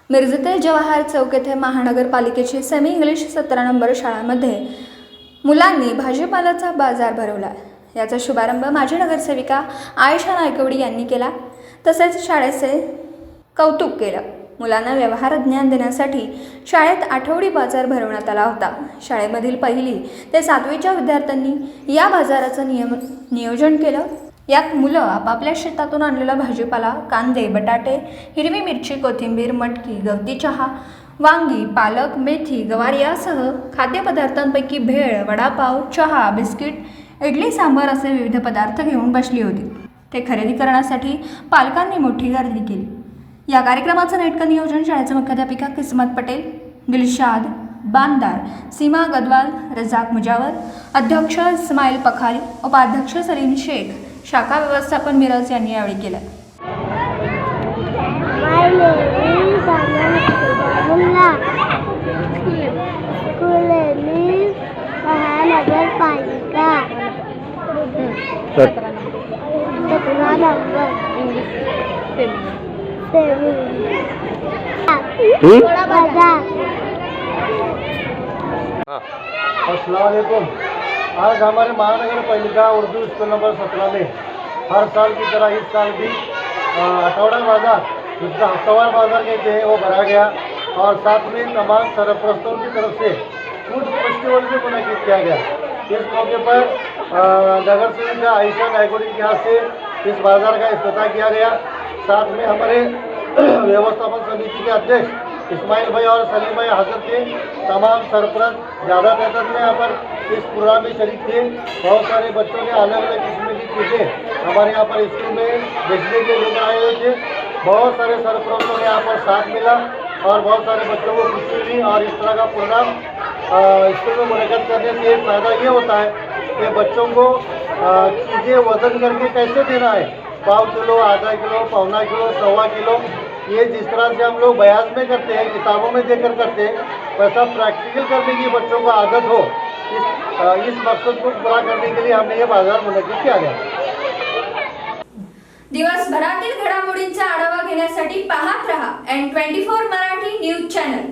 मिरजते जवाहर चौक येथे महानगरपालिकेची semi English 17 number शाळांमध्ये मुलांनी भाजीपाल्याचा बाजार भरवला। याचा शुभारंभ माजी नगरसेविका आयशा नायकवडी यांनी केला। तसेच शाळेचे कौतुक केलं। मुलांना व्यवहार ज्ञान देण्यासाठी शाळेत आठवडी बाजार भरवण्यात आला होता। शाळेमधील 1ली ते 7वीच्या विद्यार्थ्यांनी या बाजाराचं नियोजन केलं। यात मुलं आपापल्या शेतातून आणलेला भाजीपाला, कांदे, बटाटे, हिरवी मिरची, कोथिंबीर, मटकी, गवती चहा, वांगी, पालक, मेथी, गवार यासह खाद्यपदार्थांपैकी भेळ, वडापाव, चहा, बिस्किट, इडली, सांबार असे विविध पदार्थ घेऊन बसली होती। ते खरेदी करण्यासाठी पालकांनी मोठी गर्दी केली। या कार्यक्रमाचं नेटकं नियोजन शाळेचे मुख्याध्यापिका किस्मत पटेल, दिलशाद बांदार, सीमा गदवाल, रजाक मुजावर, अध्यक्ष इस्माईल पखारी, उपाध्यक्ष सलीम शेख, शाखा व्यवस्थापन मिरज यांनी यावेळी केलं। महानगरपालिका 17 नंबर अस्सलामुअलैकुम। आज हमारे महानगर पालिका उर्दू स्कूल नंबर 17 में हर साल की तरह इस साल भी आठवड़ा बाजार, जिसका हफ्तावार बाजार कहते हैं, वो भरा गया और साथ में तमाम सरपरस्तों की तरफ से फूड फेस्टिवल भी मुनक़िद किया गया। इस मौके पर नगर सेविका आयशा नायकवडी के हाथ से इस बाजार का इफ्तिताह किया गया। साथ में हमारे व्यवस्थापन समिति के अध्यक्ष इस्माइल भाई और सलीम भाई हाजिर थे। तमाम सरपरस्त ज़्यादा तादाद में यहाँ पर इस प्रोग्राम में शरीक थे। बहुत सारे बच्चों ने अलग अलग किस्म की चीज़ें हमारे यहाँ पर स्कूल में बेचने के लिए लेकर आए हुए थे। बहुत सारे सरपरस्तों ने यहाँ पर साथ मिला और बहुत सारे बच्चों को खुशी हुई। और इस तरह का प्रोग्राम स्कूल में मुनक़्क़िद करने से एक फ़ायदा ये होता है कि बच्चों को चीज़ें वज़न करके कैसे देना है, पाव किलो, आधा किलो, पौना किलो, सवा किलो, ये जिस तरह से हम लोग बयान में करते हैं, किताबों में देकर करते हैं, वैसा प्रैक्टिकल करने की बच्चों को आदत हो, इस मकसद को पूरा करने के लिए हमने ये बाजार मुनक़्क़िद किया गया। दिवसभरातील घडामोडींचा आढावा घेण्यासाठी पाहत रहा N24 मराठी न्यूज चॅनल।